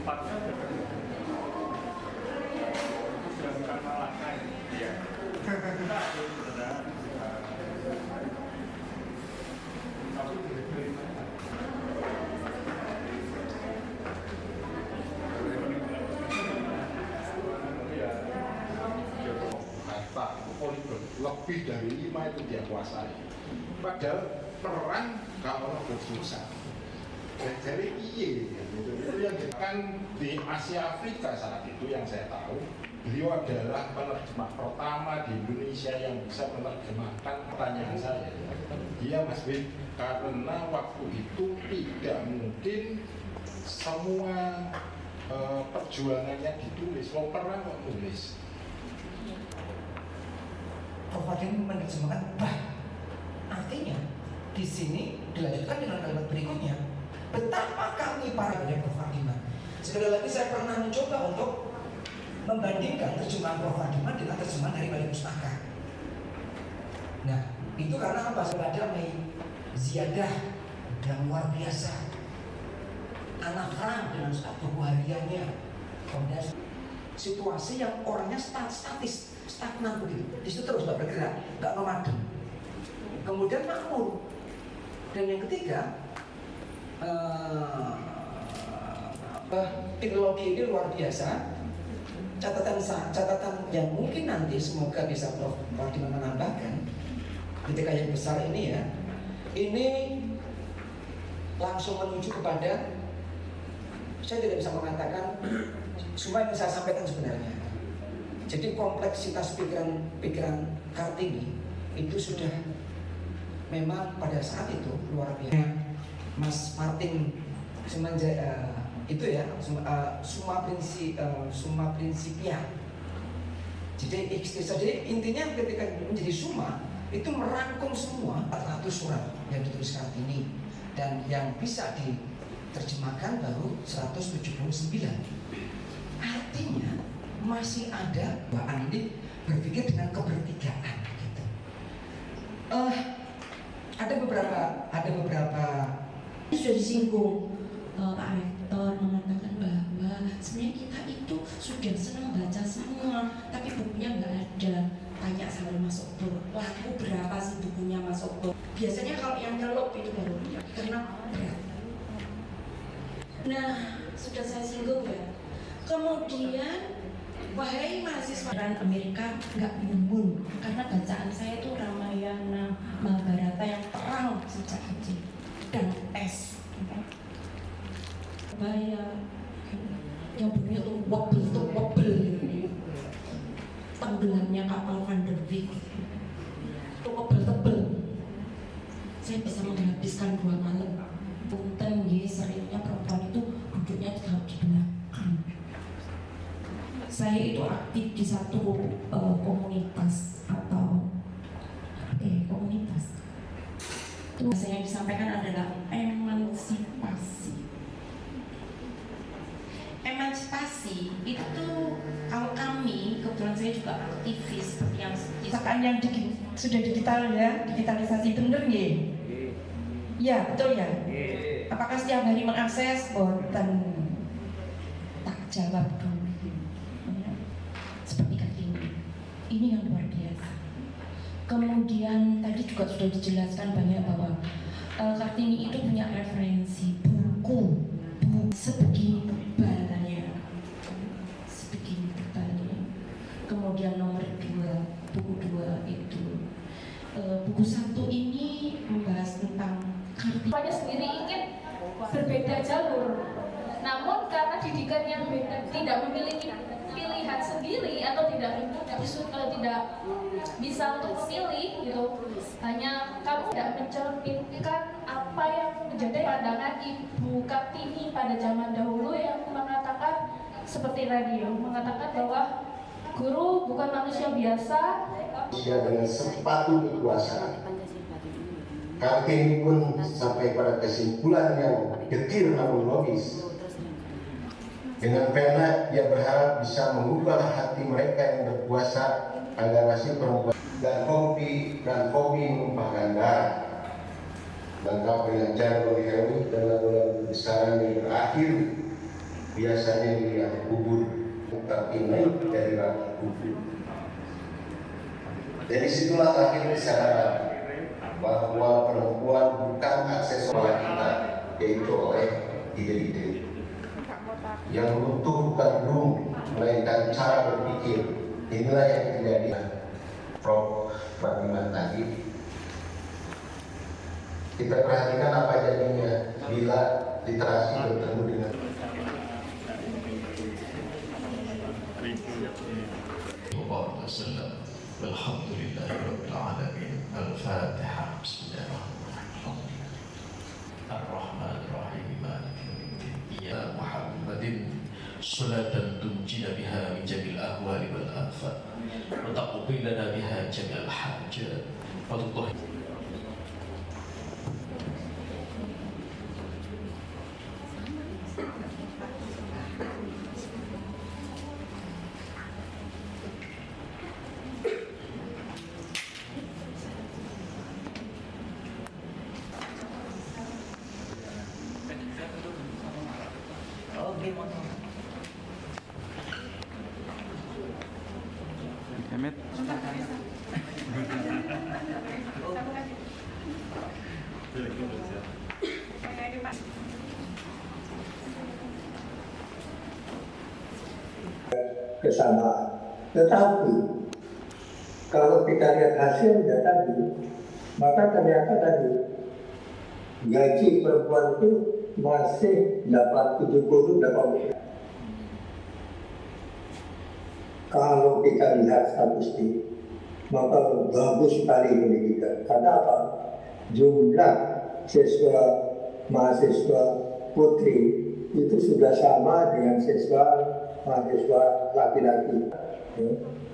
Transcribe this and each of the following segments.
tempatnya sudah bukan malangkai. Iya. Lebih dari 5 itu dia kuasai. Padahal perang kalau bersusah. Jadi iya, itu yang kan di Asia Afrika saat itu yang saya tahu, beliau adalah penerjemah pertama di Indonesia yang bisa menerjemahkan pertanyaan saya. Iya Mas Bin, karena waktu itu tidak mungkin semua perjuangannya ditulis, mau perang kok tulis. Prof. Hakim menerjemahkan bah, artinya di sini dilanjutkan dengan kalimat berikutnya. Betapa kami para Prof. Hakiman. Sekali lagi saya pernah mencoba untuk membandingkan terjemahan Prof. Hakiman dengan terjemahan dari Balik Pustaka. Nah, itu karena apa? Ada ziyadah yang luar biasa, anak perang dengan buku hariannya, kemudian situasi yang orangnya statis, stagnan begitu, di situ terus nggak bergerak, nggak nomaden. Kemudian makmur. Dan yang ketiga, teknologi ini luar biasa. Catatan yang mungkin nanti semoga bisa Prof. Hakim menambahkan ketika yang besar ini ya, ini langsung menuju kepada, saya tidak bisa mengatakan semua yang saya sampaikan sebenarnya. Jadi kompleksitas pikiran Kartini itu sudah memang pada saat itu luar biasa. Mas Martin itu ya, Summa Principia. Jadi intinya ketika menjadi Summa itu merangkum semua 400 surat yang ditulis Kartini, dan yang bisa diterjemahkan baru 179. Artinya masih ada bawaan ini berpikir dengan kebertigaan gitu. Ada beberapa sudah disinggung Pak Rektor mengatakan bahwa sebenarnya kita itu sudah senang baca semua, tapi bukunya nggak ada. Tanya sama Mas Okto, laku berapa sih bukunya Mas Okto? Biasanya kalau yang nyelup itu baru karena berat. Nah, sudah saya singgung ya. Kemudian, wahai mahasiswa Amerika nggak bumbun, karena bacaan saya itu Ramayana, Mahabharata yang perang sejak kecil dan tes. Bayar yang bunyi itu wobble tenggelamnya kapal Van der Wijk itu wobble tebel. Saya bisa menghabiskan 2 malam. Punten seringnya perempuan itu duduknya di belakang. Saya itu aktif di satu komunitas atau komunitas. Itu yang disampaikan adalah emansipasi. Emansipasi itu kalau kami, kebetulan saya juga aktivis seperti yang sudah digital ya, digitalisasi bener ya? Ya betul ya. Apakah setiap hari mengakses? Boten. Tak jawab dulu. Seperti Kartini. Ini yang luar biasa. Kemudian tadi juga sudah dijelaskan banyak bahwa Kartini itu punya referensi buku sebegini tebalnya. Kemudian nomor 2, buku 2 itu buku 1 ini membahas tentang Kartini. Semuanya sendiri ingin berbeda jalur, namun karena didikan yang beda, tidak memiliki pilihan sendiri atau tidak bisa untuk memilih gitu. Hanya kamu tidak mencerminkan apa yang menjadi pandangan Ibu Kartini pada zaman dahulu yang mengatakan seperti radio, mengatakan bahwa guru bukan manusia biasa. Manusia dengan sepatu kekuasaan. Kartini pun sampai pada kesimpulan yang getir namun logis. Dengan pena dia berharap bisa mengubah hati mereka yang berkuasa agar nasib perempuan dan hobi menumpahkan darah. Lengkap dengan jargon heroik dan lagu-lagu besaran yang berakhir biasanya dilihat bubur, tapi naik dari ragi bubur. Dari situlah lahir kesadaran bahwa perempuan bukan aksesoris kita, yaitu oleh ide-ide yang runtuh bukan belum, melainkan cara berpikir. Inilah yang terjadi Prof. Fadiman tadi. Kita perhatikan apa jadinya bila literasi bertemu dengan Alhamdulillahirrahmanirrahim. Al-Fatihah. Bismillahirrahmanirrahim. Ar-Rahmanirrahim. Maliki yaumiddin. Ya Muhammadin salatan tunjina biha min jamil ahwali wal afat wa taqdi lana biha jamil hajat wa tutahhir. Kemet. kesamaan. Tetapi kalau kita lihat hasilnya tadi, maka ternyata tadi gaji perempuan itu masih 70-80. Kalau kita lihat statistik, maka bagus sekali pendidikan. Karena apa? Jumlah siswa mahasiswa putri itu sudah sama dengan siswa mahasiswa laki-laki.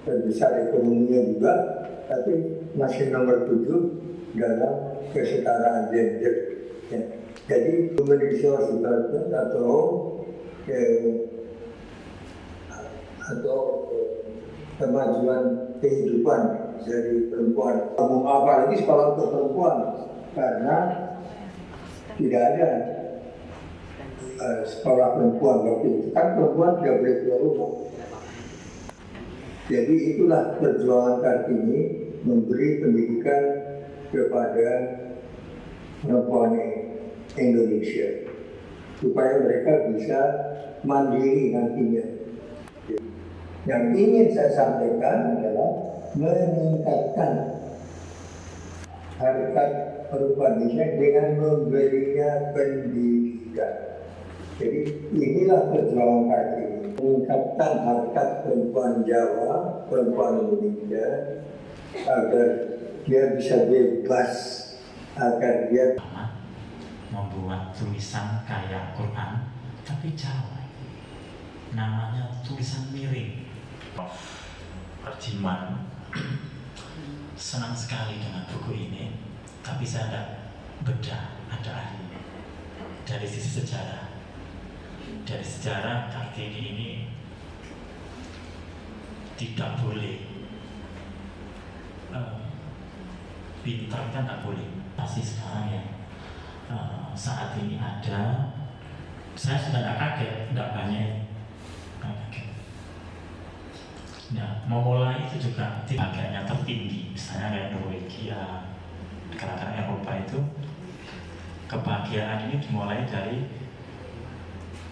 Terbesar ekonominya juga, tapi masih nomor 7 dalam kesetaraan gender. Ya. Jadi human resource development atau kemajuan kehidupan dari perempuan. Apalagi sekolah untuk perempuan, karena tidak ada sekolah perempuan waktu itu. Kan perempuan tidak boleh keluar rumah. Jadi itulah perjuangan Kartini memberi pendidikan kepada perempuan Indonesia supaya mereka bisa mandiri nantinya. Yang ingin saya sampaikan adalah meningkatkan harkat perempuan Indonesia dengan memberinya pendidikan. Jadi inilah perjuangan Kartini, meningkatkan harkat perempuan Jawa, perempuan Indonesia, agar dia bisa bebas, agar dia membuat tulisan kayak Quran tapi Jawa, namanya tulisan miring. Perjiman senang sekali dengan buku ini, tapi saya tidak bedah ada ahlinya. Dari sisi sejarah, Kartini ini tidak boleh pintar, kan tidak boleh. Pasti sekarang ya saat ini ada, saya sudah tidak kaget, tidak banyak kaget. Nah, memulai itu juga harganya tertinggi, misalnya kayak Norwegia, negara-negara Eropa itu kebahagiaan ini dimulai dari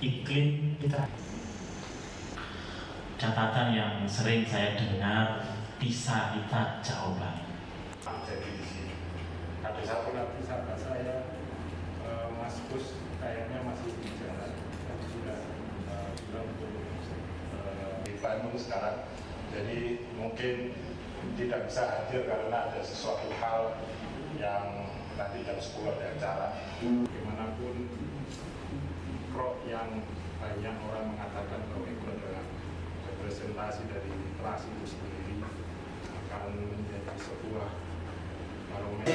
iklim literasi. Catatan yang sering saya dengar, PISA kita jauh banget. Jadi di sini ada satu lagi sahabat saya, Mas Gus, kayaknya masih di jalan, sudah bilang untuk di Bandung sekarang. Jadi mungkin tidak bisa hadir karena ada sesuatu hal yang nanti jam 10 ada acara. Bagaimanapun Pro yang banyak orang mengatakan bahwa itu adalah representasi dari literasi itu sendiri, akan menjadi sebuah barometer.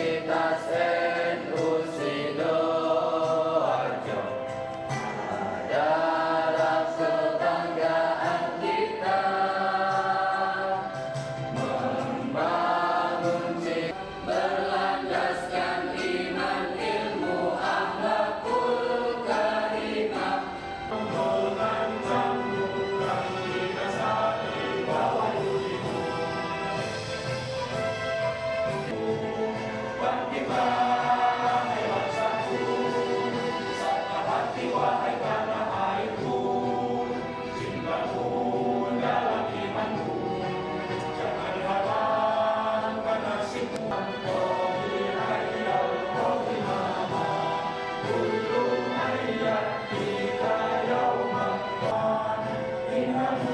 Muhammad